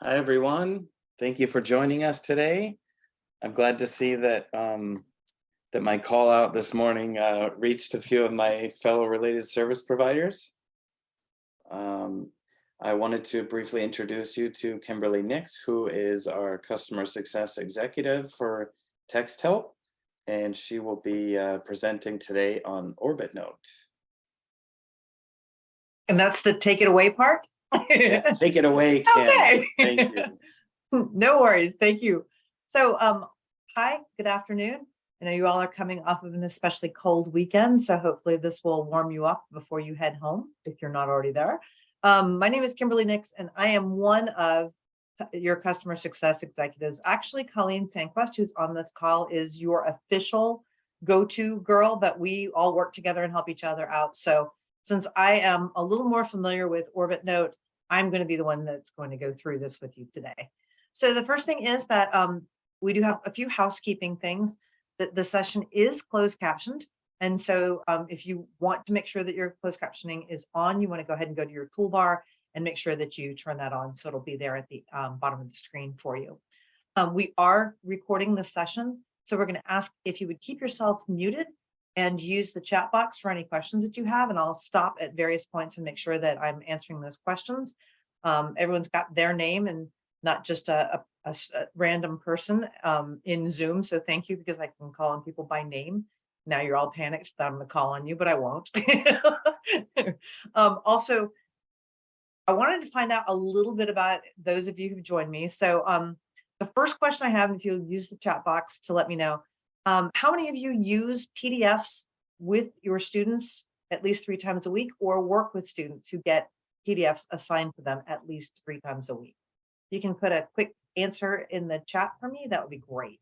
Hi, everyone. Thank you for joining us today. I'm glad to see that that my call out this morning reached a few of my fellow related service providers. Um, I wanted to briefly introduce you to Kimberly Nix, who is our customer success executive for Text Help, and she will be presenting today on OrbitNote. And that's the take it away part? Yes, take it away, Kim. Okay. Thank you. No worries. Thank you. So, hi, good afternoon. I know you all are coming off of an especially cold weekend, so hopefully this will warm you up before you head home if you're not already there. My name is Kimberly Nix, and I am one of your customer success executives. Actually, Colleen Sanquest, who's on the call, is your official go-to girl, but we all work together and help each other out. So since I am a little more familiar with OrbitNote, I'm going to be the one that's going to go through this with you today. So the first thing is that we do have a few housekeeping things. That the session is closed captioned. And so if you want to make sure that your closed captioning is on, you want to go ahead and go to your toolbar and make sure that you turn that on. So it'll be there at the bottom of the screen for you. We are recording this session. So we're going to ask if you would keep yourself muted and use the chat box for any questions that you have. And I'll stop at various points and make sure that I'm answering those questions. Everyone's got their name and not just a random person in Zoom. So thank you, because I can call on people by name. Now you're all panicked that I'm going to call on you, but I won't. Also, I wanted to find out a little bit about those of you who joined me. So the first question I have, if you'll use the chat box to let me know, how many of you use PDFs with your students at least 3 times a week, or work with students who get PDFs assigned to them at least 3 times a week? You can put a quick answer in the chat for me. That would be great.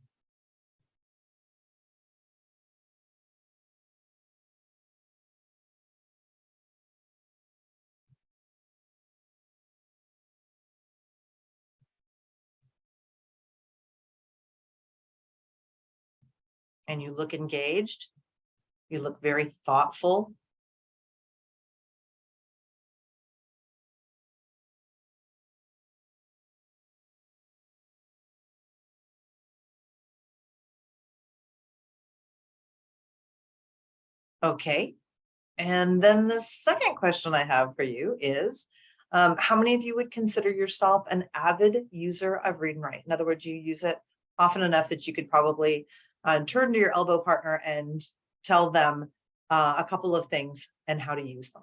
And you look engaged. You look very thoughtful. Okay. And then the second question I have for you is, how many of you would consider yourself an avid user of Read&Write? In other words, you use it often enough that you could probably turn to your elbow partner and tell them a couple of things and how to use them.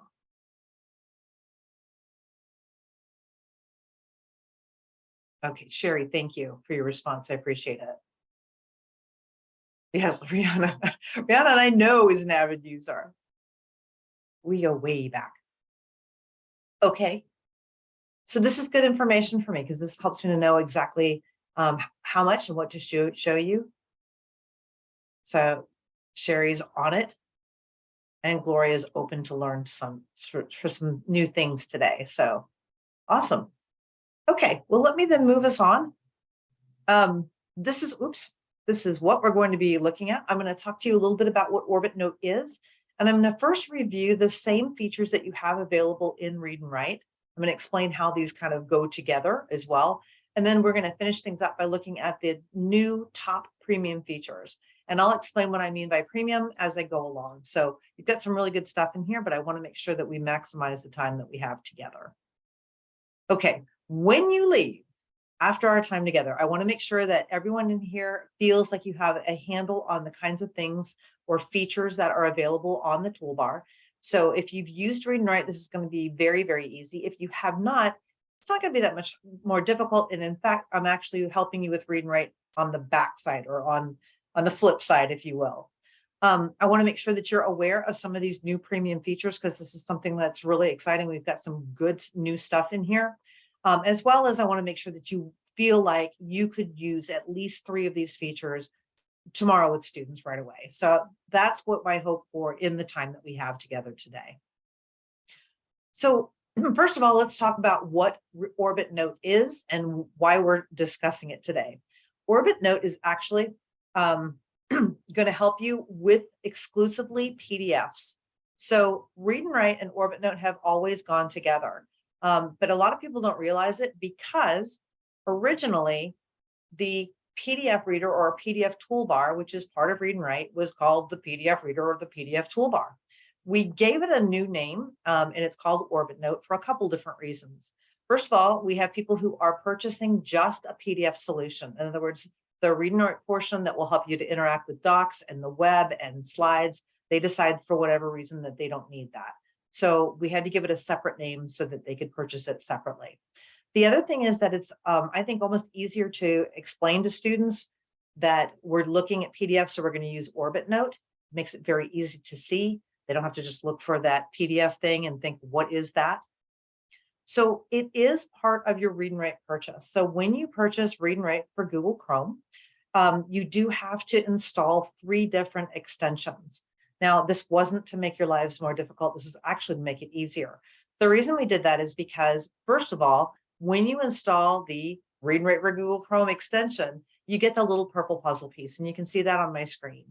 Okay, Sherry, thank you for your response. I appreciate it. Yes, Rihanna. Rihanna, I know, is an avid user. We go way back. Okay. So this is good information for me, because this helps me to know exactly how much and what to show you. So Sherry's on it, and Gloria is open to learn for some new things today. So awesome. Okay, well, let me then move us on. This is what we're going to be looking at. I'm going to talk to you a little bit about what OrbitNote is, and I'm going to first review the same features that you have available in Read&Write. I'm going to explain how these kind of go together as well. And then we're going to finish things up by looking at the new top premium features. And I'll explain what I mean by premium as I go along. So you've got some really good stuff in here, but I want to make sure that we maximize the time that we have together. Okay, when you leave, after our time together, I want to make sure that everyone in here feels like you have a handle on the kinds of things or features that are available on the toolbar. So if you've used Read&Write, this is going to be very, very easy. If you have not, it's not going to be that much more difficult. And in fact, I'm actually helping you with Read&Write on the back side, or on the flip side, if you will. I want to make sure that you're aware of some of these new premium features, because this is something that's really exciting. We've got some good new stuff in here. As well as I want to make sure that you feel like you could use at least 3 of these features tomorrow with students right away. So that's what I hope for in the time that we have together today. So first of all, let's talk about what OrbitNote is and why we're discussing it today. OrbitNote is actually going to help you with exclusively PDFs. So Read&Write and OrbitNote have always gone together. But a lot of people don't realize it, because Originally, the PDF reader or PDF toolbar, which is part of Read and Write, was called the PDF reader or the PDF toolbar. We gave it a new name, and it's called OrbitNote for a couple different reasons. First of all, we have people who are purchasing just a PDF solution. In other words, the Read and Write portion that will help you to interact with docs and the web and slides, they decide for whatever reason that they don't need that. So we had to give it a separate name so that they could purchase it separately. The other thing is that it's, I think, almost easier to explain to students that we're looking at PDFs, so we're going to use OrbitNote. Makes it very easy to see. They don't have to just look for that PDF thing and think, what is that? So it is part of your Read and Write purchase. So when you purchase Read and Write for Google Chrome, you do have to install 3 different extensions. Now, this wasn't to make your lives more difficult. This was actually to make it easier. The reason we did that is because, first of all, when you install the Read and Write for Google Chrome extension, you get the little purple puzzle piece, and you can see that on my screen.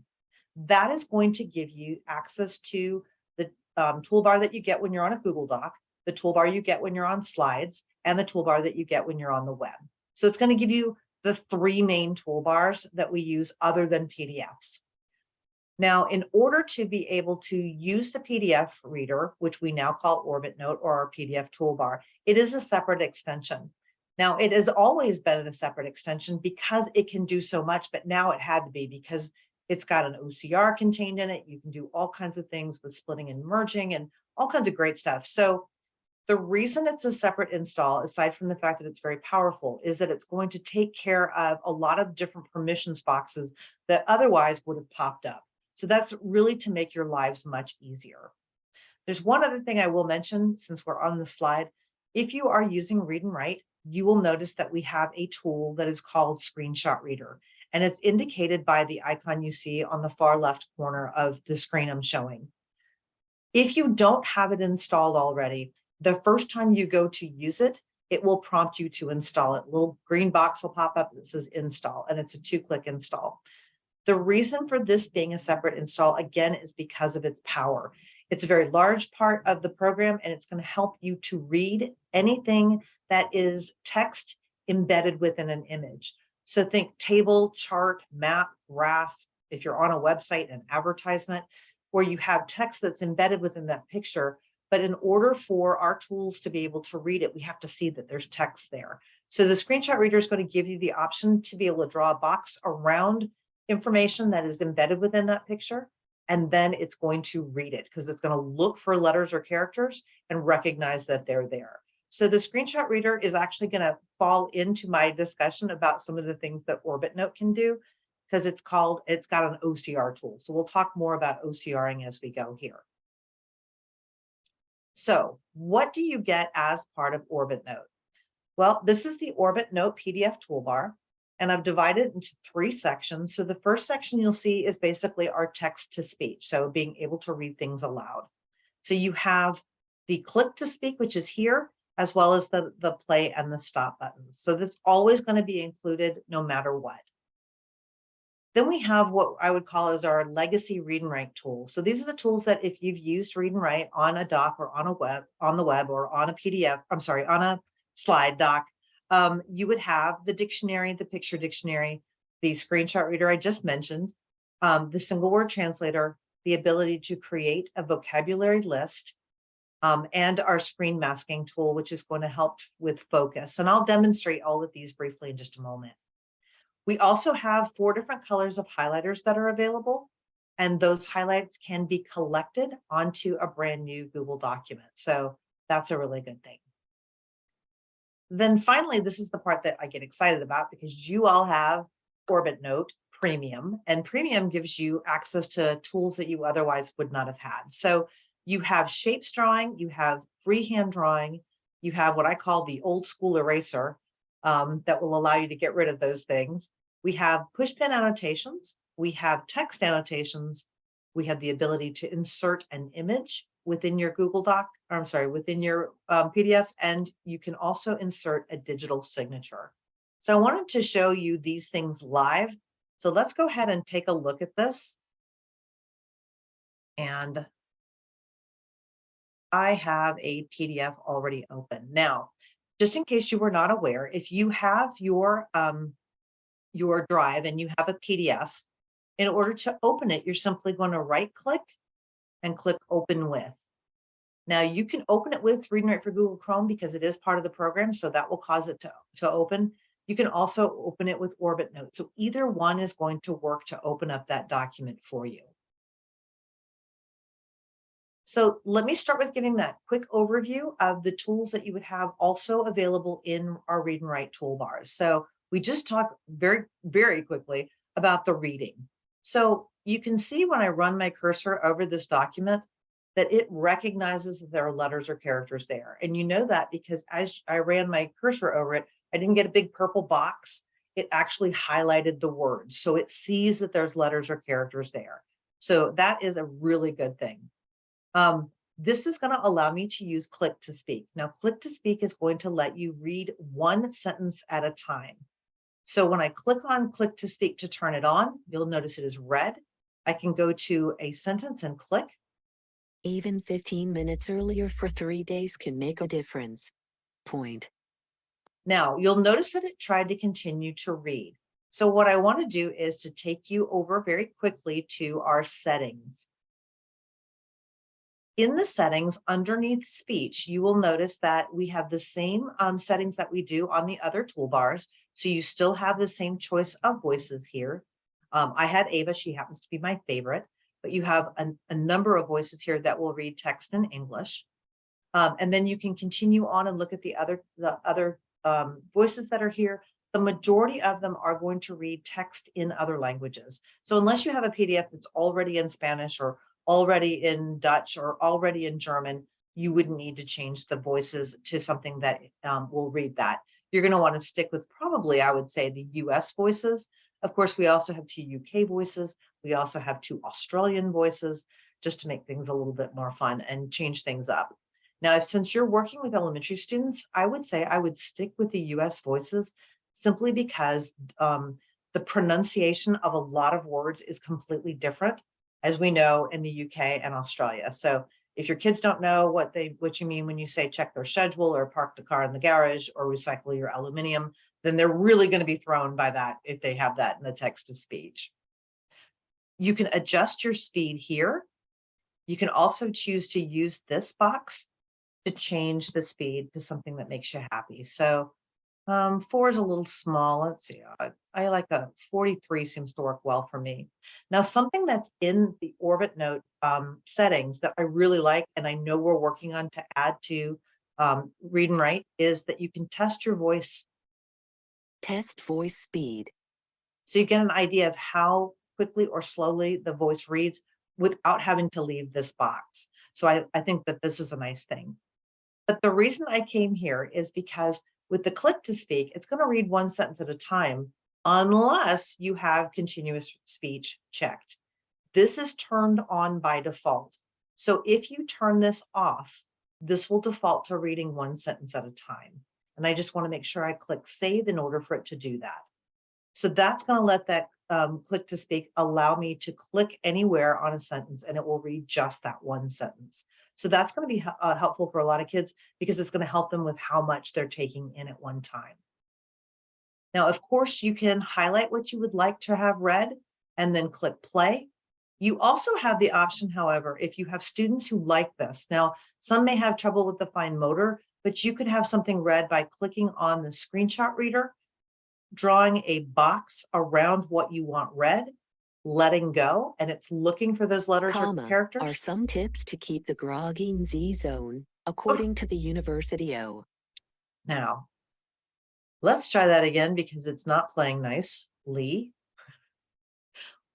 That is going to give you access to the toolbar that you get when you're on a Google Doc, the toolbar you get when you're on slides, and the toolbar that you get when you're on the web. So it's going to give you the 3 main toolbars that we use other than PDFs. Now, in order to be able to use the PDF reader, which we now call OrbitNote or our PDF toolbar, it is a separate extension. Now, it has always been a separate extension because it can do so much, but now it had to be because it's got an OCR contained in it. You can do all kinds of things with splitting and merging and all kinds of great stuff. So the reason it's a separate install, aside from the fact that it's very powerful, is that it's going to take care of a lot of different permissions boxes that otherwise would have popped up. So that's really to make your lives much easier. There's one other thing I will mention since we're on the slide. If you are using Read and Write, you will notice that we have a tool that is called Screenshot Reader, and it's indicated by the icon you see on the far left corner of the screen I'm showing. If you don't have it installed already, the first time you go to use it, it will prompt you to install it. A little green box will pop up that says install, and it's a 2-click install. The reason for this being a separate install, again, is because of its power. It's a very large part of the program, and it's going to help you to read anything that is text embedded within an image. So think table, chart, map, graph. If you're on a website, an advertisement, where you have text that's embedded within that picture. But in order for our tools to be able to read it, we have to see that there's text there. So the Screenshot Reader is going to give you the option to be able to draw a box around information that is embedded within that picture, and then it's going to read it because it's going to look for letters or characters and recognize that they're there. So the Screenshot Reader is actually going to fall into my discussion about some of the things that OrbitNote can do, because it's got an OCR tool. So we'll talk more about OCRing as we go here. So what do you get as part of OrbitNote? Well, this is the OrbitNote PDF toolbar, and I've divided it into 3 sections. So the first section you'll see is basically our text to speech. So being able to read things aloud. So you have the click to speak, which is here, as well as the play and the stop buttons. So that's always going to be included no matter what. Then we have what I would call as our legacy Read and Write tools. So these are the tools that if you've used Read and Write on a doc or on the web or on a PDF, on a slide doc, you would have the dictionary, the picture dictionary, the Screenshot Reader I just mentioned, the single word translator, the ability to create a vocabulary list, and our screen masking tool, which is going to help with focus. And I'll demonstrate all of these briefly in just a moment. We also have 4 different colors of highlighters that are available, and those highlights can be collected onto a brand new Google document. So that's a really good thing. Then finally, this is the part that I get excited about because you all have OrbitNote Premium, and Premium gives you access to tools that you otherwise would not have had. So you have shapes drawing, you have freehand drawing, you have what I call the old school eraser that will allow you to get rid of those things. We have pushpin annotations, we have text annotations, we have the ability to insert an image within your Google Doc, within your PDF, and you can also insert a digital signature. So I wanted to show you these things live. So let's go ahead and take a look at this. And I have a PDF already open. Now, just in case you were not aware, if you have your drive and you have a PDF, in order to open it, you're simply going to right click and click open with. Now you can open it with Read&Write for Google Chrome because it is part of the program, so that will cause it to open. You can also open it with OrbitNote. So either one is going to work to open up that document for you. So let me start with giving that quick overview of the tools that you would have also available in our Read&Write toolbars. So we just talked very, very quickly about the reading. So you can see when I run my cursor over this document that it recognizes that there are letters or characters there. And you know that because as I ran my cursor over it, I didn't get a big purple box. It actually highlighted the words. So it sees that there's letters or characters there. So that is a really good thing. This is going to allow me to use click to speak. Now, click to speak is going to let you read one sentence at a time. So when I click on click to speak to turn it on, you'll notice it is red. I can go to a sentence and click. Even 15 minutes earlier for 3 days can make a difference. Point. Now, you'll notice that it tried to continue to read. So what I want to do is to take you over very quickly to our settings. In the settings underneath speech, you will notice that we have the same settings that we do on the other toolbars. So you still have the same choice of voices here. I had Ava, she happens to be my favorite, but you have a number of voices here that will read text in English. And then you can continue on and look at the other voices that are here. The majority of them are going to read text in other languages. So unless you have a PDF that's already in Spanish or already in Dutch or already in German, you wouldn't need to change the voices to something that will read that. You're going to want to stick with probably, I would say, the US voices. Of course, we also have 2 UK voices. We also have 2 Australian voices, just to make things a little bit more fun and change things up. Now, since you're working with elementary students, I would say I would stick with the US voices simply because the pronunciation of a lot of words is completely different, as we know, in the UK and Australia. So if your kids don't know what you mean when you say check their schedule or park the car in the garage or recycle your aluminum, then they're really going to be thrown by that if they have that in the text to speech. You can adjust your speed here. You can also choose to use this box to change the speed to something that makes you happy. So 4 is a little small. Let's see. I like a 43 seems to work well for me. Now, something that's in the OrbitNote settings that I really like, and I know we're working on to add to Read&Write, is that you can test your voice. Test voice speed. So you get an idea of how quickly or slowly the voice reads without having to leave this box. So I think that this is a nice thing. But the reason I came here is because with the click to speak, it's going to read one sentence at a time unless you have continuous speech checked. This is turned on by default. So if you turn this off, this will default to reading one sentence at a time. And I just want to make sure I click save in order for it to do that. So that's going to let that click to speak allow me to click anywhere on a sentence and it will read just that one sentence. So that's going to be helpful for a lot of kids because it's going to help them with how much they're taking in at one time. Now, of course, you can highlight what you would like to have read and then click play. You also have the option, however, if you have students who like this. Now, some may have trouble with the fine motor, but you could have something read by clicking on the screenshot reader, drawing a box around what you want read, letting go, and it's looking for those letters or characters. Are some tips to keep the groggy in Z zone, according to the University O. Now, let's try that again because it's not playing nicely.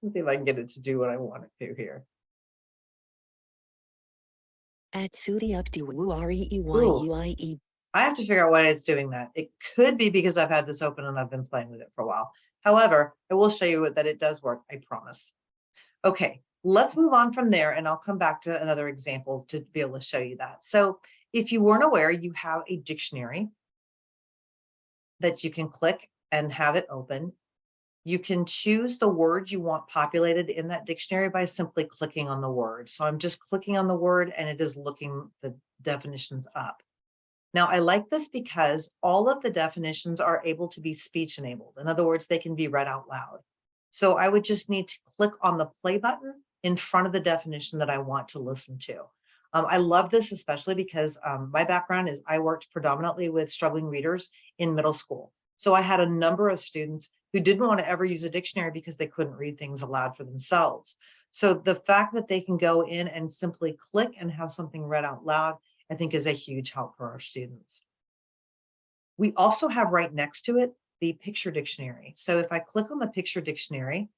Let's see if I can get it to do what I want it to here. At Sudi up to WREEYUIE. I have to figure out why it's doing that. It could be because I've had this open and I've been playing with it for a while. However, I will show you that it does work, I promise. Okay, let's move on from there and I'll come back to another example to be able to show you that. So if you weren't aware, you have a dictionary that you can click and have it open. You can choose the word you want populated in that dictionary by simply clicking on the word. So I'm just clicking on the word and it is looking the definitions up. Now, I like this because all of the definitions are able to be speech enabled. In other words, they can be read out loud. So I would just need to click on the play button in front of the definition that I want to listen to. I love this, especially because my background is I worked predominantly with struggling readers in middle school. So I had a number of students who didn't want to ever use a dictionary because they couldn't read things aloud for themselves. So the fact that they can go in and simply click and have something read out loud, I think is a huge help for our students. We also have right next to it the picture dictionary. So if I click on the picture dictionary,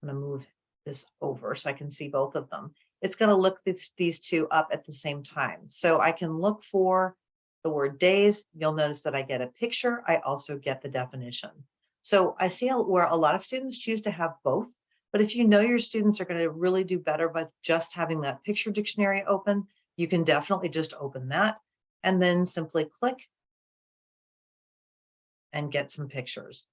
I'm going to move this over so I can see both of them. It's going to look these two up at the same time. So I can look for the word days. You'll notice that I get a picture. I also get the definition. So I see where a lot of students choose to have both. But if you know your students are going to really do better by just having that picture dictionary open, you can definitely just open that and then simply click and get some pictures.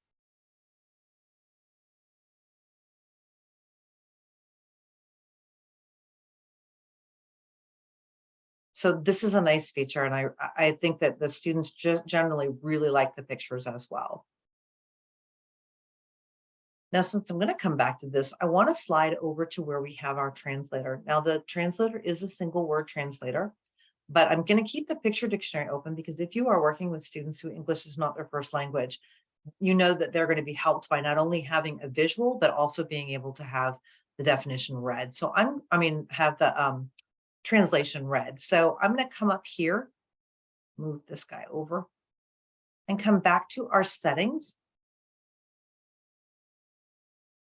So this is a nice feature, and I think that the students generally really like the pictures as well. Now, since I'm going to come back to this, I want to slide over to where we have our translator. Now, the translator is a single word translator, but I'm going to keep the picture dictionary open because if you are working with students who English is not their first language, you know that they're going to be helped by not only having a visual, but also being able to have the definition read. So have the translation read. So I'm going to come up here, move this guy over, and come back to our settings.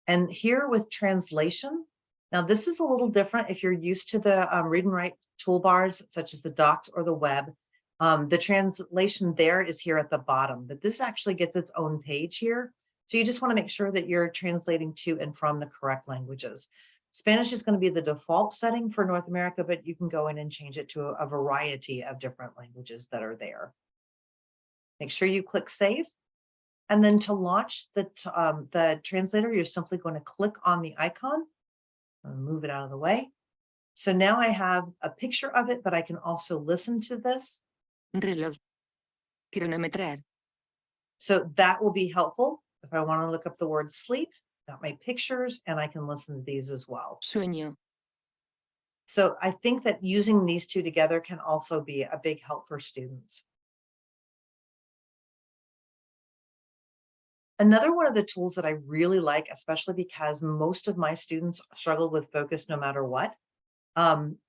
And here with translation, now this is a little different if you're used to the read and write toolbars, such as the docs or the web. The translation there is here at the bottom, but this actually gets its own page here. So you just want to make sure that you're translating to and from the correct languages. Spanish is going to be the default setting for North America, but you can go in and change it to a variety of different languages that are there. Make sure you click save. And then to launch the translator, you're simply going to click on the icon and move it out of the way. So now I have a picture of it, but I can also listen to this. Reloj. Cronometrar. So that will be helpful if I want to look up the word sleep. Got my pictures, and I can listen to these as well. Sueño. So I think that using these two together can also be a big help for students. Another one of the tools that I really like, especially because most of my students struggle with focus no matter what,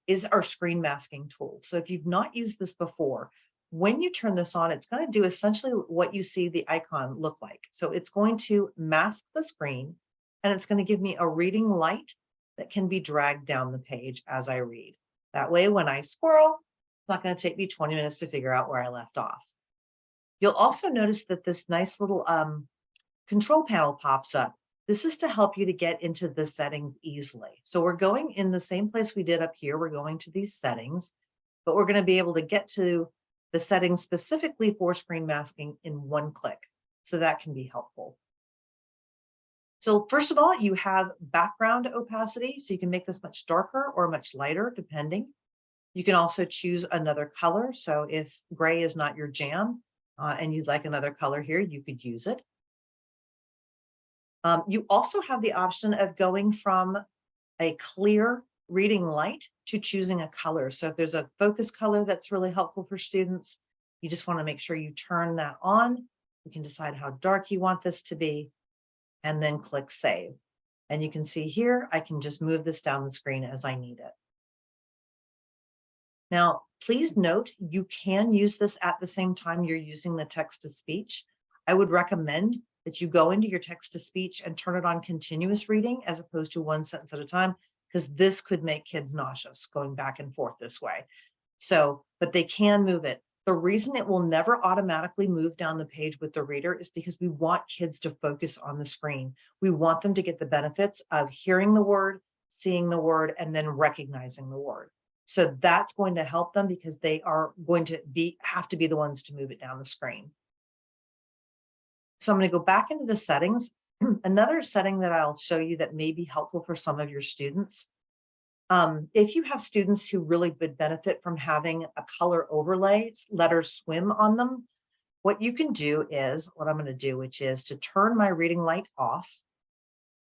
is our screen masking tool. So if you've not used this before, when you turn this on, it's going to do essentially what you see the icon look like. So it's going to mask the screen, and it's going to give me a reading light that can be dragged down the page as I read. That way, when I scroll, it's not going to take me 20 minutes to figure out where I left off. You'll also notice that this nice little control panel pops up. This is to help you to get into the settings easily. So we're going in the same place we did up here. We're going to these settings, but we're going to be able to get to the settings specifically for screen masking in one click. So that can be helpful. So first of all, you have background opacity. So you can make this much darker or much lighter, depending. You can also choose another color. So if gray is not your jam and you'd like another color here, you could use it. You also have the option of going from a clear reading light to choosing a color. So if there's a focus color that's really helpful for students, you just want to make sure you turn that on. You can decide how dark you want this to be, and then click save. And you can see here, I can just move this down the screen as I need it. Now, please note, you can use this at the same time you're using the text-to-speech. I would recommend that you go into your text-to-speech and turn it on continuous reading as opposed to one sentence at a time, because this could make kids nauseous going back and forth this way. So, but they can move it. The reason it will never automatically move down the page with the reader is because we want kids to focus on the screen. We want them to get the benefits of hearing the word, seeing the word, and then recognizing the word. So that's going to help them because they are going to have to be the ones to move it down the screen. So I'm going to go back into the settings. Another setting that I'll show you that may be helpful for some of your students If you have students who really would benefit from having a color overlay, letters swim on them, what you can do is what I'm going to do, which is to turn my reading light off.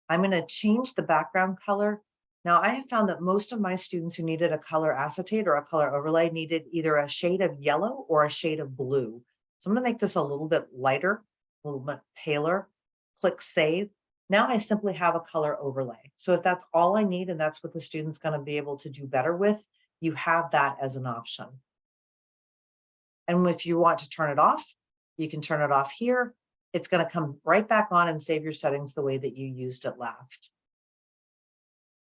I'm going to change the background color. Now, I have found that most of my students who needed a color acetate or a color overlay needed either a shade of yellow or a shade of blue. So I'm going to make this a little bit lighter, a little bit paler. Click Save. Now I simply have a color overlay. So if that's all I need and that's what the student's going to be able to do better with, you have that as an option. And if you want to turn it off, you can turn it off here. It's going to come right back on and save your settings the way that you used it last.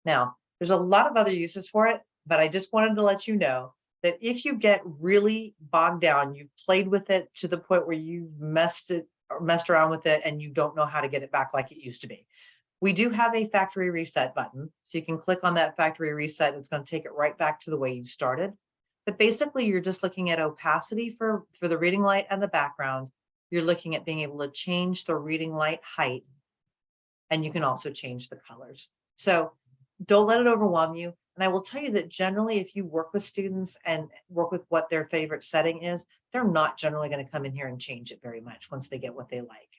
Now, there's a lot of other uses for it, but I just wanted to let you know that if you get really bogged down, you've played with it to the point where you've messed around with it and you don't know how to get it back like it used to be. We do have a factory reset button. So you can click on that factory reset. It's going to take it right back to the way you started. But basically, you're just looking at opacity for the reading light and the background. You're looking at being able to change the reading light height. And you can also change the colors. So don't let it overwhelm you. And I will tell you that generally, if you work with students and work with what their favorite setting is, they're not generally going to come in here and change it very much once they get what they like.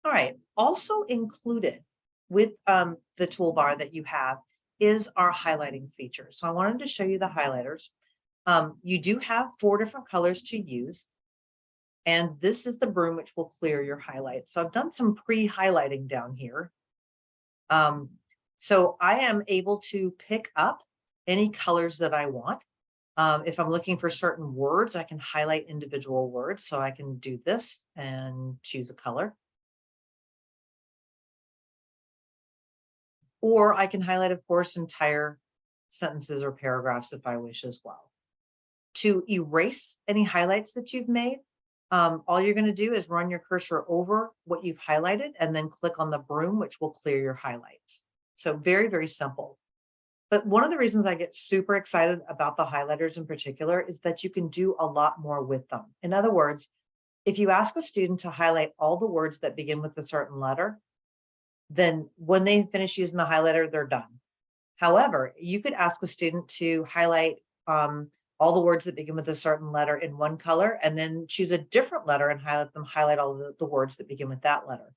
All right, also included with the toolbar that you have is our highlighting feature. So I wanted to show you the highlighters. You do have 4 different colors to use. And this is the broom which will clear your highlights. So I've done some pre-highlighting down here. So I am able to pick up any colors that I want. If I'm looking for certain words, I can highlight individual words. So I can do this and choose a color. Or I can highlight, of course, entire sentences or paragraphs if I wish as well. To erase any highlights that you've made, all you're going to do is run your cursor over what you've highlighted and then click on the broom, which will clear your highlights. So very, very simple. But one of the reasons I get super excited about the highlighters in particular is that you can do a lot more with them. In other words, if you ask a student to highlight all the words that begin with a certain letter, then when they finish using the highlighter, they're done. However, you could ask a student to highlight all the words that begin with a certain letter in one color and then choose a different letter and highlight all the words that begin with that letter.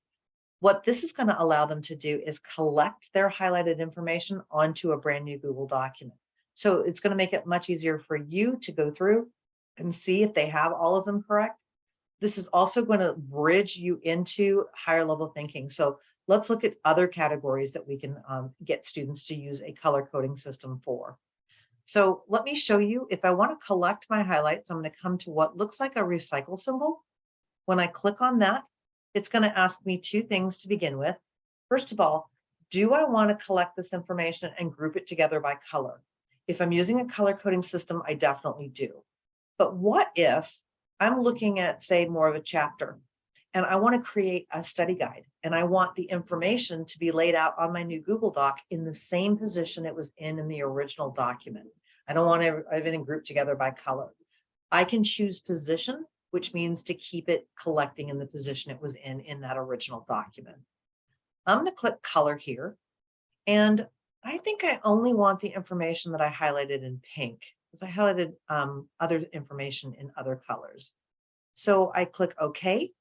What this is going to allow them to do is collect their highlighted information onto a brand new Google document. So it's going to make it much easier for you to go through and see if they have all of them correct. This is also going to bridge you into higher level thinking. So let's look at other categories that we can get students to use a color coding system for. So let me show you, if I want to collect my highlights, I'm going to come to what looks like a recycle symbol. When I click on that, it's going to ask me 2 things to begin with. First of all, do I want to collect this information and group it together by color? If I'm using a color coding system, I definitely do. But what if I'm looking at, say, more of a chapter and I want to create a study guide and I want the information to be laid out on my new Google Doc in the same position it was in the original document. I don't want everything grouped together by color. I can choose position, which means to keep it collecting in the position it was in that original document. I'm going to click color here. And I think I only want the information that I highlighted in pink because I highlighted other information in other colors. So I click OK.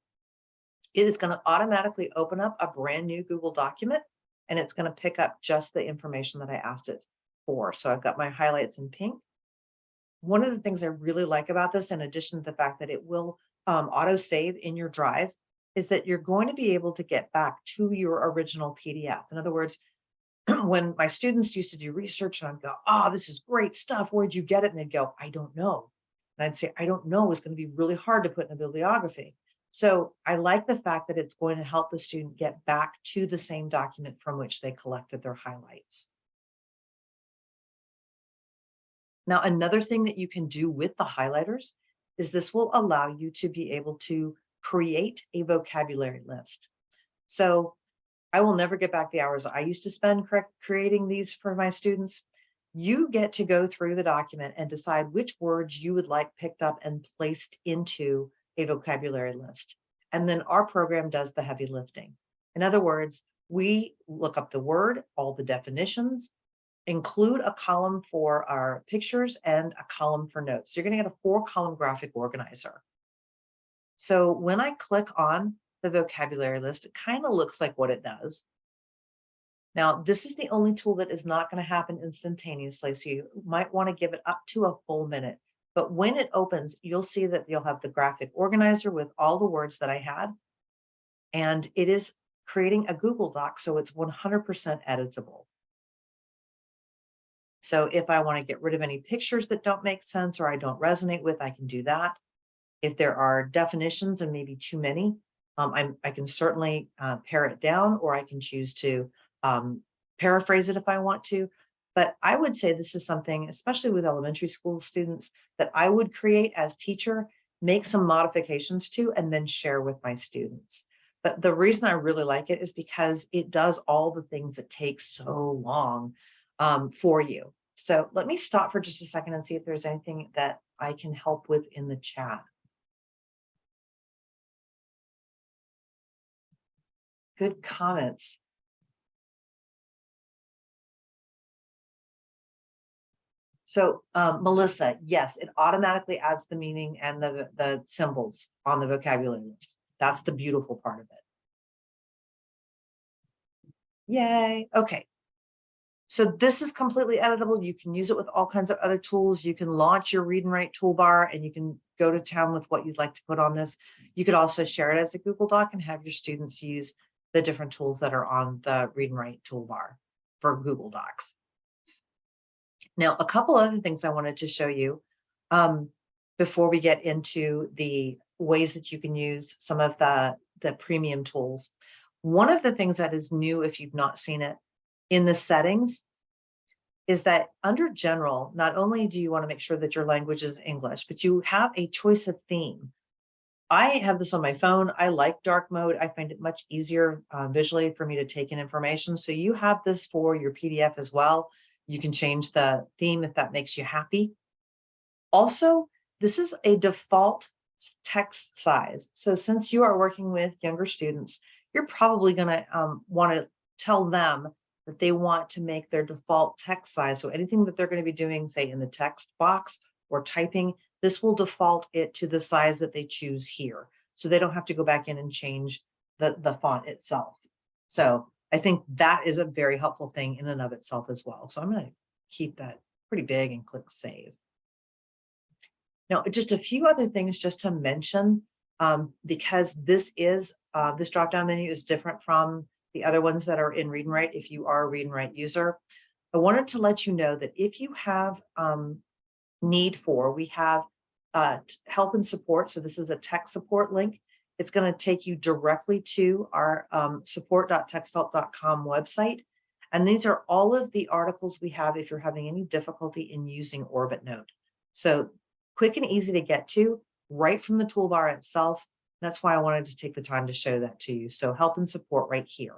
It is going to automatically open up a brand new Google document, and it's going to pick up just the information that I asked it for. So I've got my highlights in pink. One of the things I really like about this, in addition to the fact that it will auto save in your drive, is that you're going to be able to get back to your original PDF. In other words, when my students used to do research and I'd go, oh, this is great stuff. Where'd you get it? And they'd go, I don't know. And I'd say, I don't know is going to be really hard to put in a bibliography. So I like the fact that it's going to help the student get back to the same document from which they collected their highlights. Now, another thing that you can do with the highlighters is this will allow you to be able to create a vocabulary list. So I will never get back the hours I used to spend creating these for my students. You get to go through the document and decide which words you would like picked up and placed into a vocabulary list. And then our program does the heavy lifting. In other words, we look up the word, all the definitions, include a column for our pictures and a column for notes. You're going to get a 4-column graphic organizer. So when I click on the vocabulary list, it kind of looks like what it does. Now, this is the only tool that is not going to happen instantaneously, so you might want to give it up to a full minute. But when it opens, you'll see that you'll have the graphic organizer with all the words that I had, and it is creating a Google Doc, so it's 100% editable. So if I want to get rid of any pictures that don't make sense or I don't resonate with, I can do that. If there are definitions and maybe too many, I can certainly pare it down, or I can choose to paraphrase it if I want to. But I would say this is something, especially with elementary school students, that I would create as teacher, make some modifications to, and then share with my students. But the reason I really like it is because it does all the things that take so long for you. So let me stop for just a second and see if there's anything that I can help with in the chat. Good comments. So Melissa, yes, it automatically adds the meaning and the symbols on the vocabulary list. That's the beautiful part of it. Yay. Okay. So this is completely editable. You can use it with all kinds of other tools. You can launch your Read and Write toolbar, and you can go to town with what you'd like to put on this. You could also share it as a Google Doc and have your students use the different tools that are on the Read and Write toolbar for Google Docs. Now, a couple other things I wanted to show you before we get into the ways that you can use some of the premium tools. One of the things that is new, if you've not seen it, in the settings is that under general, not only do you want to make sure that your language is English, but you have a choice of theme. I have this on my phone. I like dark mode. I find it much easier visually for me to take in information. So you have this for your PDF as well. You can change the theme if that makes you happy. Also, this is a default text size. So since you are working with younger students, you're probably going to want to tell them that they want to make their default text size. So anything that they're going to be doing, say in the text box or typing, this will default it to the size that they choose here. So they don't have to go back in and change the font itself. So I think that is a very helpful thing in and of itself as well. So I'm going to keep that pretty big and click save. Now, just a few other things just to mention, because this drop-down menu is different from the other ones that are in Read and Write. If you are a Read and Write user, I wanted to let you know that if you have we have help and support. So this is a tech support link. It's going to take you directly to our support.texthelp.com website. And these are all of the articles we have if you're having any difficulty in using OrbitNote. So quick and easy to get to right from the toolbar itself. That's why I wanted to take the time to show that to you. So help and support right here.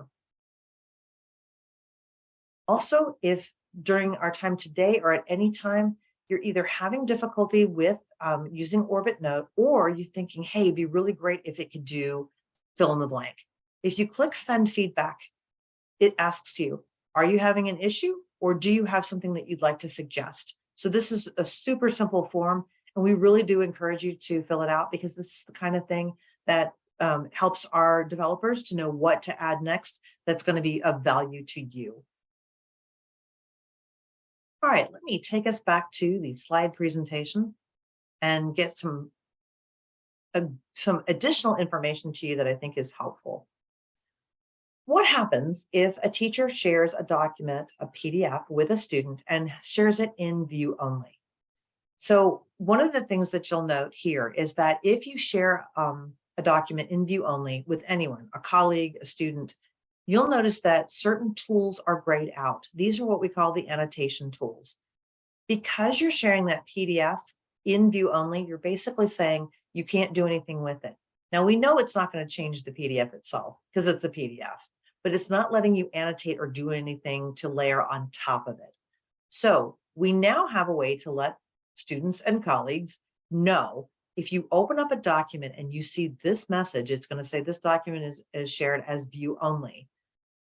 Also, if during our time today or at any time, you're either having difficulty with using OrbitNote, or you're thinking, hey, it'd be really great if it could do fill in the blank. If you click send feedback, it asks you, are you having an issue, or do you have something that you'd like to suggest? So this is a super simple form, and we really do encourage you to fill it out, because this is the kind of thing that helps our developers to know what to add next that's going to be of value to you. All right, let me take us back to the slide presentation and get some additional information to you that I think is helpful. What happens if a teacher shares a document, a PDF, with a student and shares it in view only? So one of the things that you'll note here is that if you share a document in view only with anyone, a colleague, a student, you'll notice that certain tools are grayed out. These are what we call the annotation tools. Because you're sharing that PDF in view only, you're basically saying you can't do anything with it. Now, we know it's not going to change the PDF itself because it's a PDF, but it's not letting you annotate or do anything to layer on top of it. So we now have a way to let students and colleagues know if you open up a document and you see this message, it's going to say this document is shared as view only.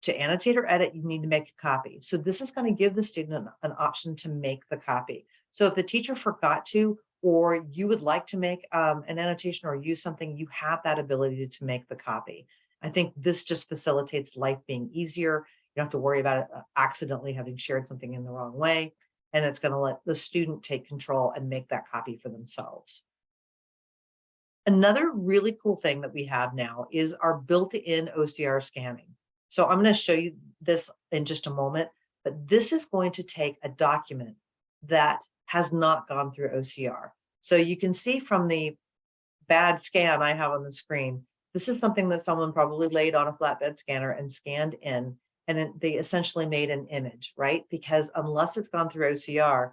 To annotate or edit, you need to make a copy. So this is going to give the student an option to make the copy. So if the teacher forgot to, or you would like to make an annotation or use something, you have that ability to make the copy. I think this just facilitates life being easier. You don't have to worry about it accidentally having shared something in the wrong way. And it's going to let the student take control and make that copy for themselves. Another really cool thing that we have now is our built-in OCR scanning. So I'm going to show you this in just a moment, but this is going to take a document that has not gone through OCR. So you can see from the bad scan I have on the screen, this is something that someone probably laid on a flatbed scanner and scanned in, and they essentially made an image, right? Because unless it's gone through OCR,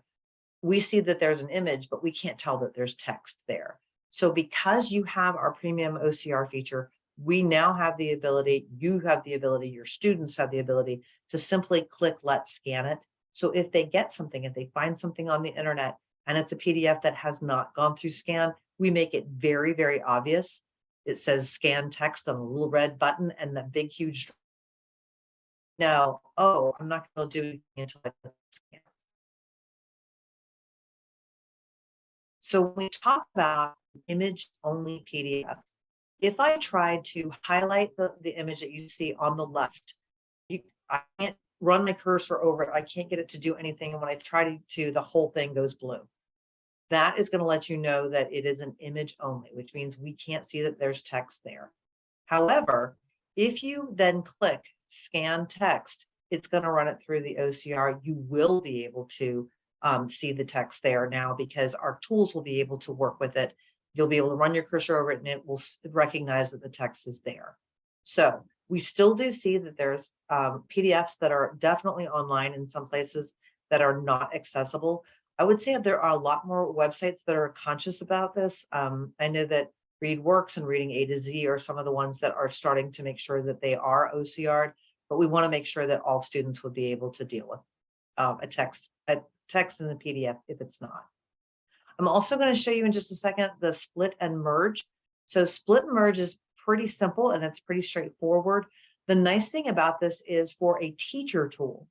we see that there's an image, but we can't tell that there's text there. So because you have our premium OCR feature, we now have the ability, you have the ability, your students have the ability to simply click let's scan it. So if they get something, if they find something on the internet and it's a PDF that has not gone through scan, we make it very, very obvious. It says scan text on a little red button and that big, huge. Now, oh, I'm not going to do it until I click scan. So when we talk about image only PDF, if I try to highlight the image that you see on the left, I can't run my cursor over it. I can't get it to do anything. And when I try to, the whole thing goes blue. That is going to let you know that it is an image only, which means we can't see that there's text there. However, if you then click scan text, it's going to run it through the OCR. You will be able to see the text there now because our tools will be able to work with it. You'll be able to run your cursor over it and it will recognize that the text is there. So we still do see that there's PDFs that are definitely online in some places that are not accessible. I would say that there are a lot more websites that are conscious about this. I know that ReadWorks and Reading A to Z are some of the ones that are starting to make sure that they are OCR'd, but we want to make sure that all students would be able to deal with a text in the PDF if it's not. I'm also going to show you in just a second the split and merge. So split and merge is pretty simple and it's pretty straightforward. The nice thing about this is for a teacher tool,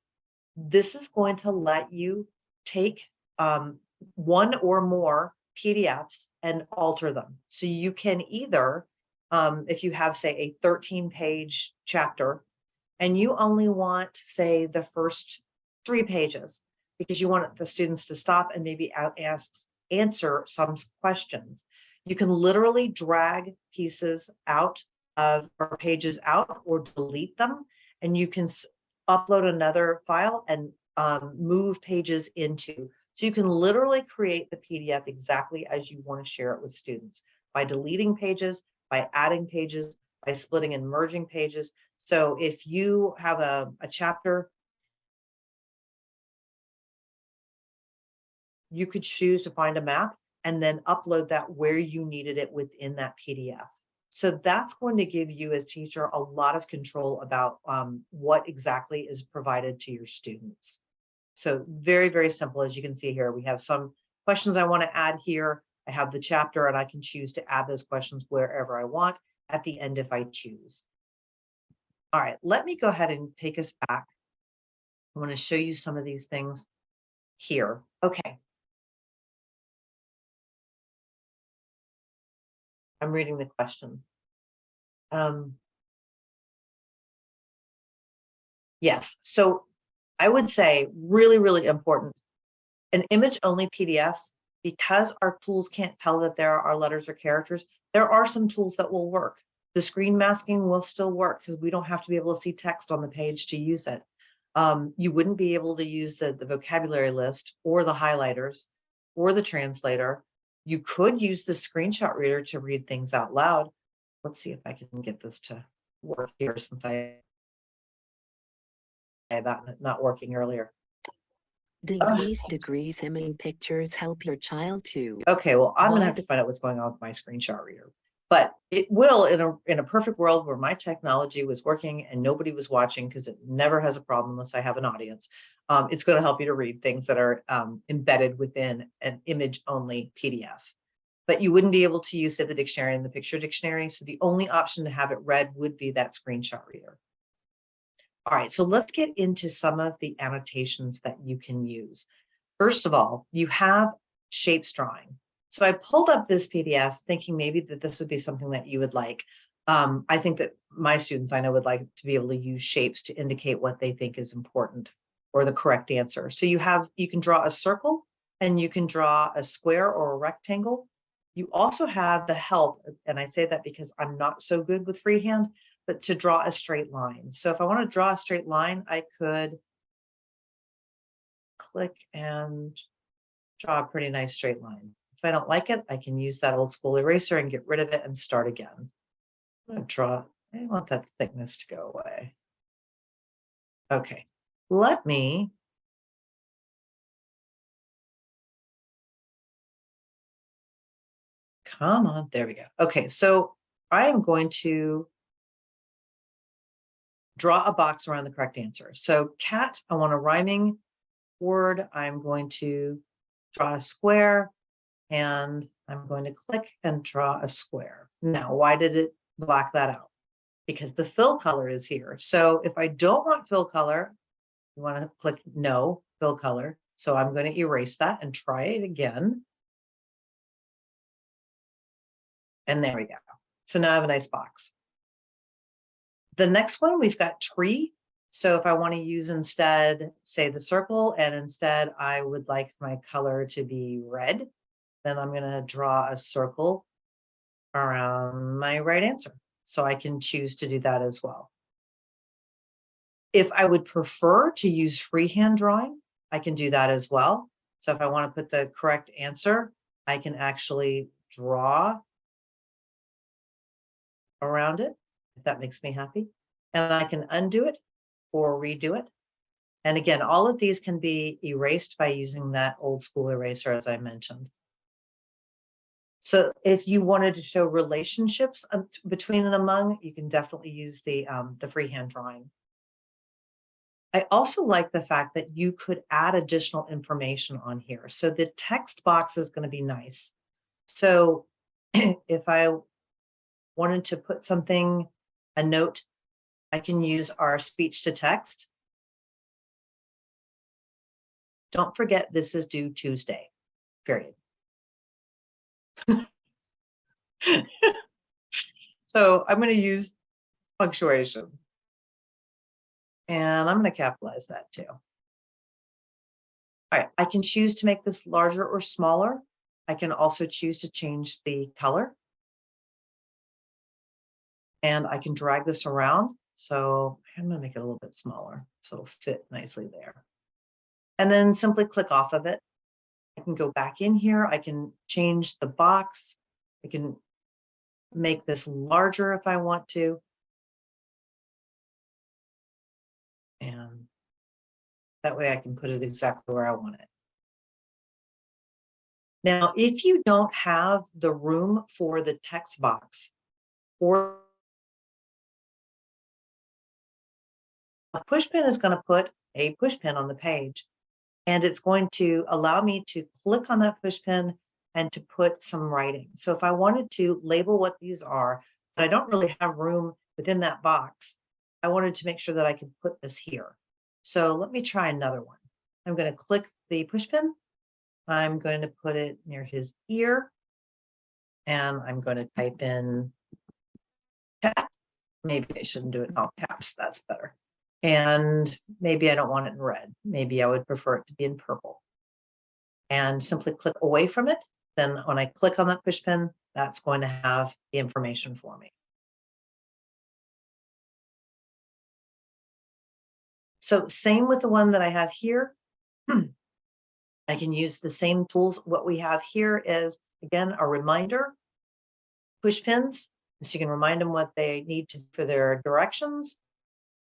this is going to let you take one or more PDFs and alter them. So you can either, if you have, say, a 13-page chapter and you only want, say, the first 3 pages because you want the students to stop and maybe answer some questions. You can literally drag pieces out of or pages out or delete them, and you can upload another file and move pages into. So you can literally create the PDF exactly as you want to share it with students by deleting pages, by adding pages, by splitting and merging pages. So if you have a chapter, you could choose to find a map and then upload that where you needed it within that PDF. So that's going to give you as teacher a lot of control about what exactly is provided to your students. So very, very simple. As you can see here, we have some questions I want to add here. I have the chapter and I can choose to add those questions wherever I want at the end if I choose. All right, let me go ahead and take us back. I want to show you some of these things here. Okay. I'm reading the question. Yes, so I would say really, really important. An image only PDF, because our tools can't tell that there are letters or characters, there are some tools that will work. The screen masking will still work because we don't have to be able to see text on the page to use it. You wouldn't be able to use the vocabulary list or the highlighters or the translator. You could use the screenshot reader to read things out loud. Let's see if I can get this to work here since I had that not working earlier. Degrees imaging pictures help your child too. Okay, well, I'm gonna have to find out what's going on with my screenshot reader. But it will in a perfect world where my technology was working and nobody was watching, because it never has a problem unless I have an audience. It's going to help you to read things that are embedded within an image only PDF. But you wouldn't be able to use, say, the dictionary and the picture dictionary. So the only option to have it read would be that screenshot reader. All right, so let's get into some of the annotations that you can use. First of all, you have shapes drawing. So I pulled up this PDF thinking maybe that this would be something that you would like. I think that my students I know would like to be able to use shapes to indicate what they think is important or the correct answer. So you can draw a circle and you can draw a square or a rectangle. You also have the help, and I say that because I'm not so good with freehand, but to draw a straight line. So if I want to draw a straight line, I could click and draw a pretty nice straight line. If I don't like it, I can use that old school eraser and get rid of it and start again. I'm going to draw, I want that thickness to go away. Okay, let me come on, there we go. Okay, so I am going to draw a box around the correct answer. So cat, I want a rhyming word. I'm going to draw a square and I'm going to click and draw a square. Now, why did it black that out? Because the fill color is here. So if I don't want fill color, you want to click no, fill color. So I'm going to erase that and try it again. And there we go. So now I have a nice box. The next one, we've got tree. So if I want to use instead, say the circle, and instead I would like my color to be red, then I'm going to draw a circle around my right answer. So I can choose to do that as well. If I would prefer to use freehand drawing, I can do that as well. So if I want to put the correct answer, I can actually draw around it, if that makes me happy. And I can undo it or redo it. And again, all of these can be erased by using that old school eraser, as I mentioned. So if you wanted to show relationships between and among, you can definitely use the freehand drawing. I also like the fact that you could add additional information on here. So the text box is going to be nice. So if I wanted to put something, a note, I can use our speech to text. Don't forget this is due Tuesday, period. So I'm going to use punctuation. And I'm going to capitalize that too. All right, I can choose to make this larger or smaller. I can also choose to change the color. And I can drag this around. So I'm going to make it a little bit smaller so it'll fit nicely there. And then simply click off of it. I can go back in here. I can change the box. I can make this larger if I want to. And that way I can put it exactly where I want it. Now, if you don't have the room for the text box, or a push pin is going to put a push pin on the page, and it's going to allow me to click on that push pin and to put some writing. So if I wanted to label what these are, but I don't really have room within that box, I wanted to make sure that I could put this here. So let me try another one. I'm going to click the push pin. I'm going to put it near his ear. And I'm going to type in cat. Maybe I shouldn't do it in all caps. That's better. And maybe I don't want it in red. Maybe I would prefer it to be in purple. And simply click away from it. Then when I click on that push pin, that's going to have the information for me. So same with the one that I have here. I can use the same tools. What we have here is, again, a reminder, push pins. So you can remind them what they need to for their directions.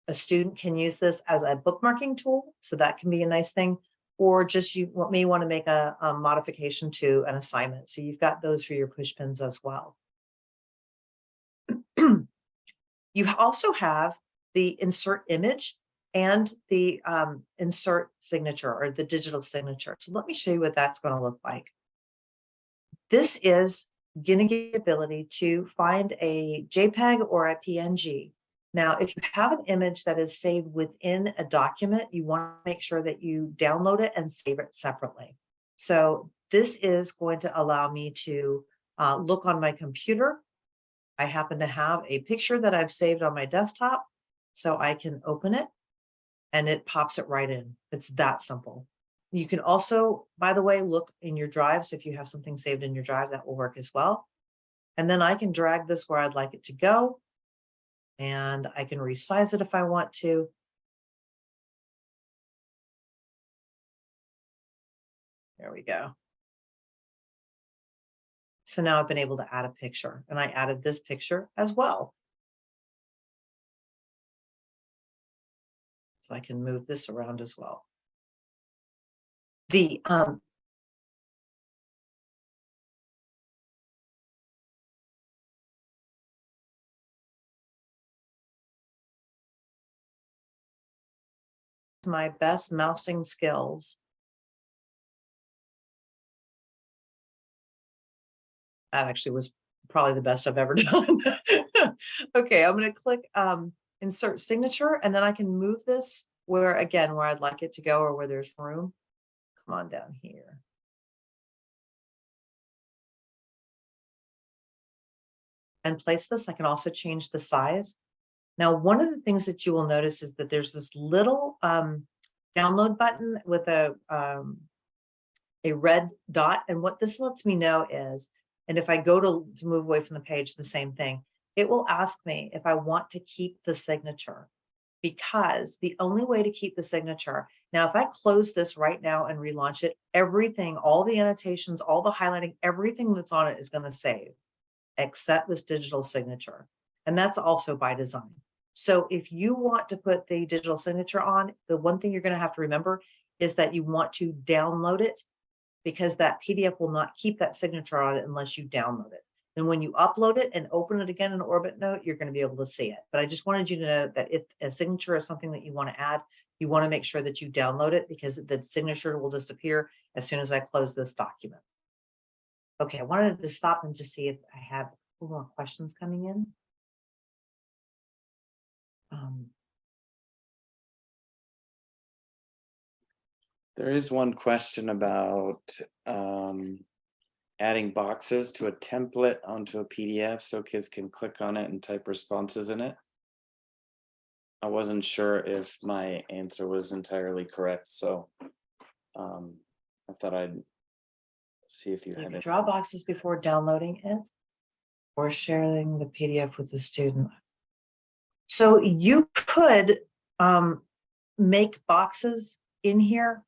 A student can use this as a bookmarking tool. So that can be a nice thing. Or just you may want to make a modification to an assignment. So you've got those for your push pins as well. You also have the insert image and the insert signature or the digital signature. So let me show you what that's going to look like. This is going to give you the ability to find a JPEG or a PNG Now, if you have an image that is saved within a document, you want to make sure that you download it and save it separately. So this is going to allow me to look on my computer. I happen to have a picture that I've saved on my desktop, so I can open it and it pops it right in. It's that simple. You can also, by the way, look in your drive. So if you have something saved in your drive, that will work as well. And then I can drag this where I'd like it to go. And I can resize it if I want to. There we go. So now I've been able to add a picture, and I added this picture as well. So I can move this around as well. The my best mousing skills. That actually was probably the best I've ever done. Okay, I'm going to click insert signature, and then I can move this where I'd like it to go or where there's room. Come on down here. And place this. I can also change the size. Now, one of the things that you will notice is that there's this little download button with a red dot. And what this lets me know is, and if I go to move away from the page, the same thing, it will ask me if I want to keep the signature, because the only way to keep the signature, now, if I close this right now and relaunch it, everything, all the annotations, all the highlighting, everything that's on it is going to save, except this digital signature. And that's also by design. So if you want to put the digital signature on, the one thing you're going to have to remember is that you want to download it, because that PDF will not keep that signature on it unless you download it. And when you upload it and open it again in OrbitNote, you're going to be able to see it. But I just wanted you to know that if a signature is something that you want to add, you want to make sure that you download it, because the signature will disappear as soon as I close this document. Okay, I wanted to stop and just see if I have a couple more questions coming in. There is one question about adding boxes to a template onto a PDF so kids can click on it and type responses in it. I wasn't sure if my answer was entirely correct, so I thought I'd see if you had You can it. draw boxes before downloading it or sharing the PDF with the student. So you could make boxes in here.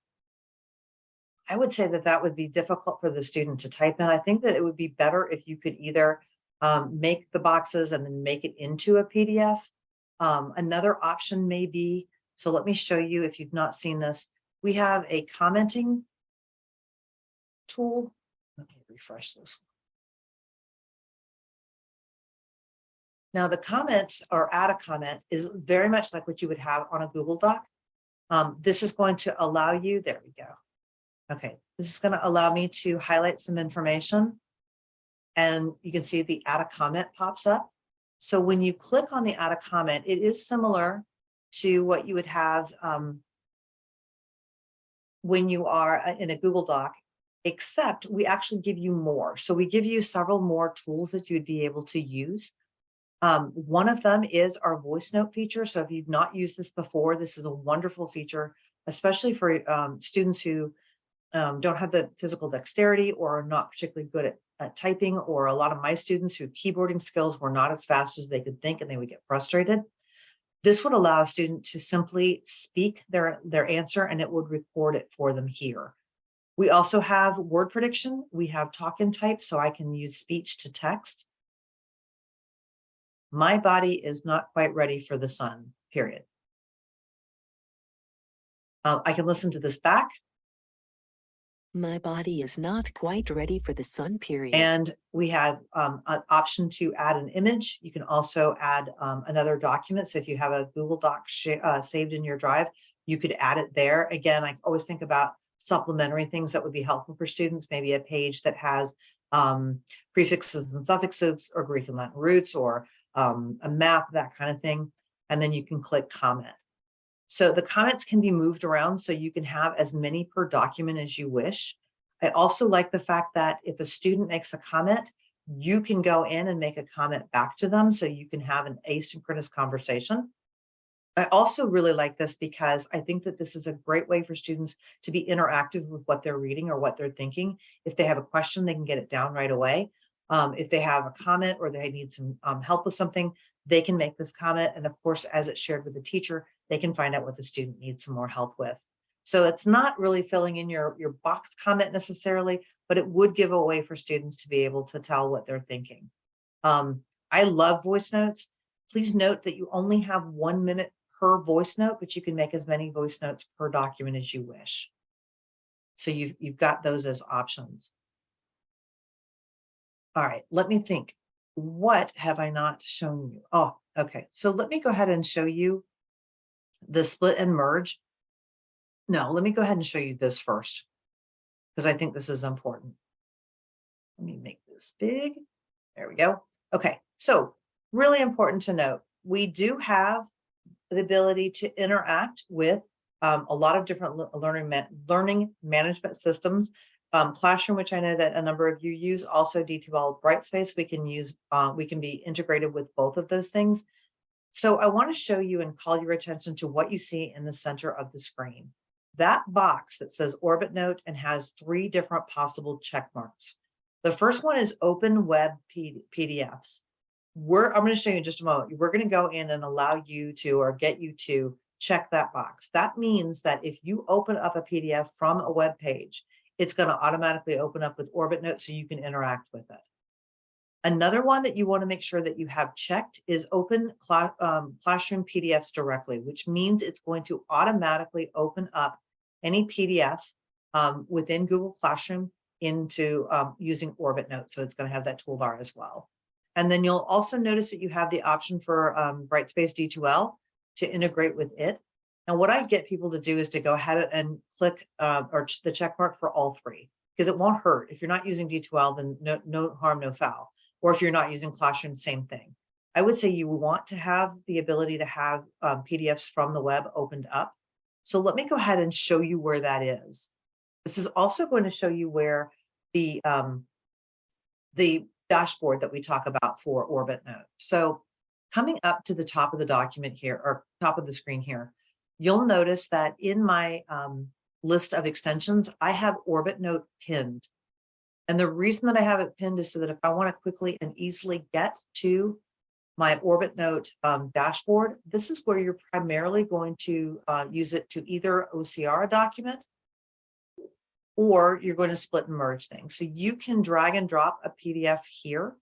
I would say that that would be difficult for the student to type in. I think that it would be better if you could either make the boxes and then make it into a PDF. Another option may be, so let me show you if you've not seen this. We have a commenting tool. Let me refresh this. Now the comments or add a comment is very much like what you would have on a Google Doc. This is going to allow you, there we go. Okay, this is going to allow me to highlight some information, and you can see the add a comment pops up. So when you click on the add a comment, it is similar to what you would have when you are in a Google Doc, except we actually give you more. So we give you several more tools that you'd be able to use. One of them is our voice note feature. So if you've not used this before, this is a wonderful feature, especially for students who don't have the physical dexterity or are not particularly good at typing, or a lot of my students whose keyboarding skills were not as fast as they could think and they would get frustrated. This would allow a student to simply speak their answer and it would record it for them here. We also have word prediction. We have talk and type, so I can use speech to text. My body is not quite ready for the sun, period. I can listen to this back. My body is not quite ready for the sun, period. And we have an option to add an image. You can also add another document. So if you have a Google Doc saved in your drive, you could add it there. Again, I always think about supplementary things that would be helpful for students, maybe a page that has prefixes and suffixes or Greek and Latin roots, or a map, that kind of thing. and then you can click comment. So the comments can be moved around so you can have as many per document as you wish. I also like the fact that if a student makes a comment, you can go in and make a comment back to them so you can have an asynchronous conversation. I also really like this because I think that this is a great way for students to be interactive with what they're reading or what they're thinking. If they have a question, they can get it down right away. If they have a comment or they need some help with something, they can make this comment. And of course, as it's shared with the teacher, they can find out what the student needs some more help with. So it's not really filling in your box comment necessarily, but it would give a way for students to be able to tell what they're thinking. I love voice notes. Please note that you only have 1 minute per voice note, but you can make as many voice notes per document as you wish. So you've got those as options. All right, let me think. What have I not shown you? Oh, okay. So let me go ahead and show you the split and merge. No, let me go ahead and show you this first, because I think this is important. Let me make this big. There we go. Okay, so really important to note, we do have the ability to interact with a lot of different learning management systems. Classroom, which I know that a number of you use, also D2L Brightspace, we can use, we can be integrated with both of those things. So I want to show you and call your attention to what you see in the center of the screen. That box that says OrbitNote and has 3 different possible check marks. The first one is Open Web PDFs. I'm going to show you in just a moment. We're going to go in and allow you to, or get you to, check that box. That means that if you open up a PDF from a web page, it's going to automatically open up with OrbitNote so you can interact with it. Another one that you want to make sure that you have checked is Open Classroom PDFs directly, which means it's going to automatically open up any PDF within Google Classroom into using OrbitNote. So it's going to have that toolbar as well. And then you'll also notice that you have the option for Brightspace D2L to integrate with it. And what I get people to do is to go ahead and click or the check mark for all 3, because it won't hurt. If you're not using D2L, then no harm, no foul. Or if you're not using Classroom, same thing. I would say you want to have the ability to have PDFs from the web opened up. So let me go ahead and show you where that is. This is also going to show you where the dashboard that we talk about for OrbitNote. So coming up to the top of the document here, or top of the screen here, you'll notice that in my list of extensions, I have OrbitNote pinned. And the reason that I have it pinned is so that if I want to quickly and easily get to my OrbitNote dashboard, this is where you're primarily going to use it to either OCR a document, or you're going to split and merge things. So you can drag and drop a PDF here.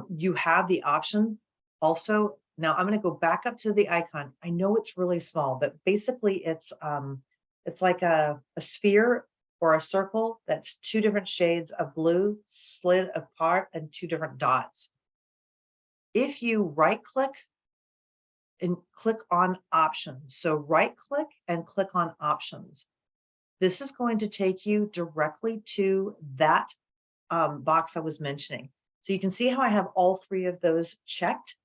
You have the option also. Now I'm going to go back up to the icon. I know it's really small, but basically it's like a sphere or a circle that's 2 different shades of blue slid apart and 2 different dots. If you right click and click on options, so right click and click on options, this is going to take you directly to that box I was mentioning. So you can see how I have all 3 of those checked.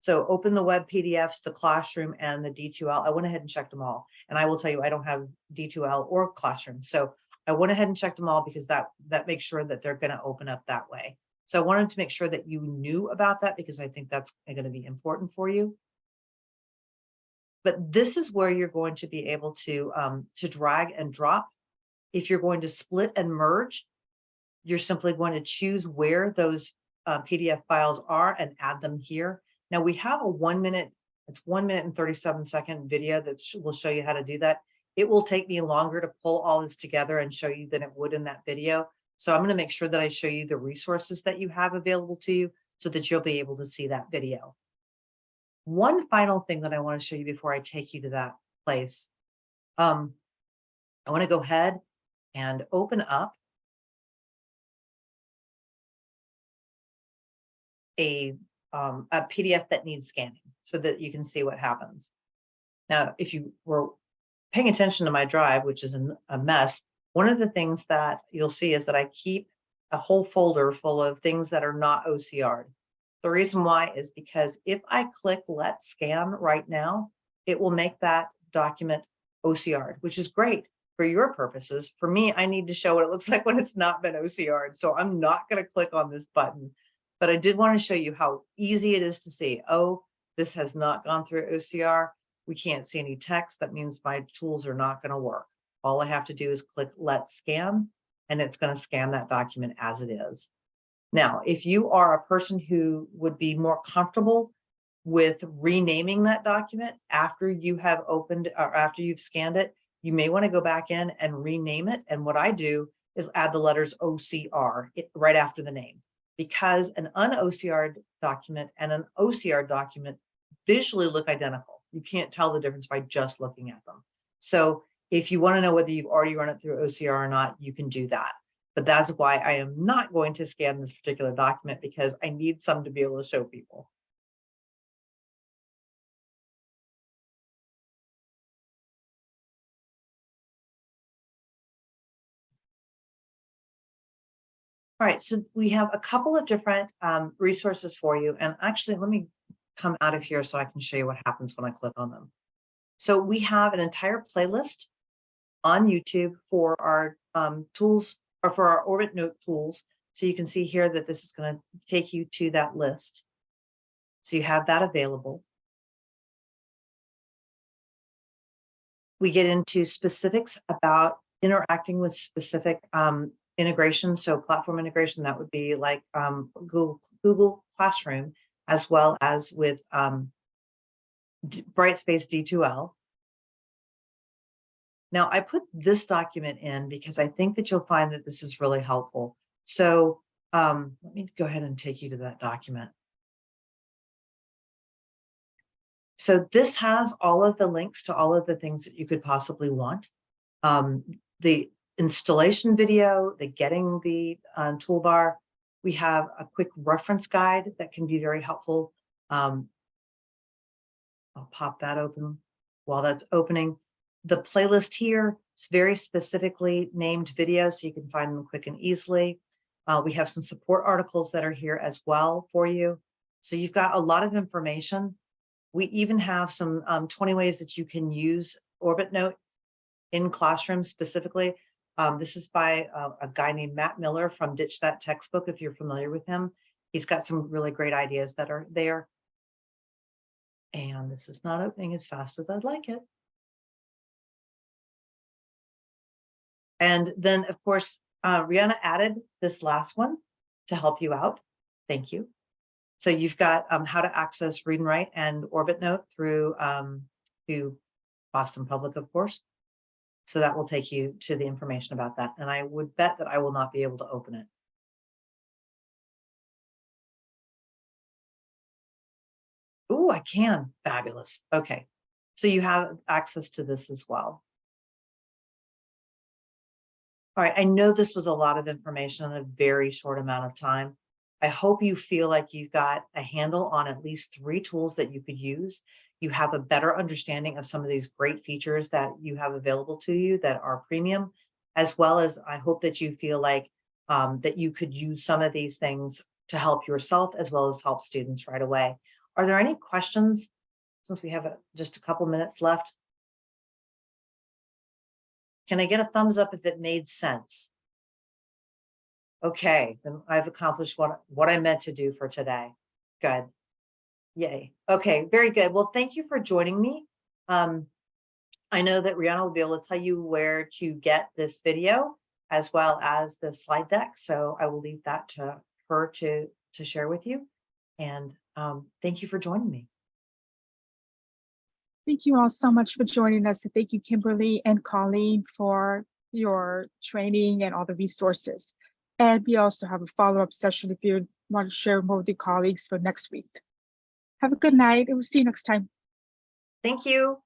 So open the web PDFs, the Classroom, and the D2L. I went ahead and checked them all. And I will tell you, I don't have D2L or Classroom. So I went ahead and checked them all because that makes sure that they're going to open up that way. So I wanted to make sure that you knew about that because I think that's going to be important for you. But this is where you're going to be able to drag and drop. If you're going to split and merge, you're simply going to choose where those PDF files are and add them here. Now we have a 1 minute, it's 1 minute and 37-second video that will show you how to do that. It will take me longer to pull all this together and show you than it would in that video. So I'm going to make sure that I show you the resources that you have available to you so that you'll be able to see that video. One final thing that I want to show you before I take you to that place. I want to go ahead and open up a PDF that needs scanning so that you can see what happens. Now, if you were paying attention to my drive, which is a mess, one of the things that you'll see is that I keep a whole folder full of things that are not OCR'd. The reason why is because if I click Let's Scan right now, it will make that document OCR'd, which is great for your purposes. For me, I need to show what it looks like when it's not been OCR'd. So I'm not going to click on this button, but I did want to show you how easy it is to see, oh, this has not gone through OCR. We can't see any text. That means my tools are not going to work. All I have to do is click Let's Scan, and it's going to scan that document as it is. Now, if you are a person who would be more comfortable with renaming that document after you have opened or after you've scanned it, you may want to go back in and rename it. And what I do is add the letters OCR right after the name, because an un-OCR document and an OCR document visually look identical. You can't tell the difference by just looking at them. So if you want to know whether you've already run it through OCR or not, you can do that. But that's why I am not going to scan this particular document, because I need some to be able to show people. All right, so we have a couple of different resources for you. And actually, let me come out of here so I can show you what happens when I click on them. So we have an entire playlist on YouTube for our tools, or for our OrbitNote tools. So you can see here that this is going to take you to that list. So you have that available. We get into specifics about interacting with specific integration. So platform integration, that would be like Google Classroom, as well as with Brightspace D2L. Now, I put this document in because I think that you'll find that this is really helpful. So let me go ahead and take you to that document. So this has all of the links to all of the things that you could possibly want. The installation video, the getting the toolbar. We have a quick reference guide that can be very helpful. I'll pop that open while that's opening. The playlist here is very specifically named videos, so you can find them quick and easily. We have some support articles that are here as well for you. So you've got a lot of information. We even have some 20 ways that you can use OrbitNote in classrooms specifically. This is by a guy named Matt Miller from Ditch That Textbook, if you're familiar with him. He's got some really great ideas that are there. And this is not opening as fast as I'd like it. And then, of course, Rihanna added this last one to help you out. Thank you. So you've got how to access Read&Write and OrbitNote through to Boston Public, of course. So that will take you to the information about that. And I would bet that I will not be able to open it. Oh, I can. Fabulous. Okay. So you have access to this as well. All right. I know this was a lot of information in a very short amount of time. I hope you feel like you've got a handle on at least 3 tools that you could use. You have a better understanding of some of these great features that you have available to you that are premium, as well as I hope that you feel like that you could use some of these things to help yourself as well as help students right away. Are there any questions, since we have just a couple minutes left? Can I get a thumbs up if it made sense? Okay, then I've accomplished what I meant to do for today. Good. Yay. Okay, very good. Well, thank you for joining me. I know that Rihanna will be able to tell you where to get this video as well as the slide deck. So I will leave that to her to share with you. And thank you for joining me. Thank you all so much for joining us. And thank you, Kimberly and Colleen, for your training and all the resources. And we also have a follow-up session if you want to share more with your colleagues for next week. Have a good night, and we'll see you next time. Thank you.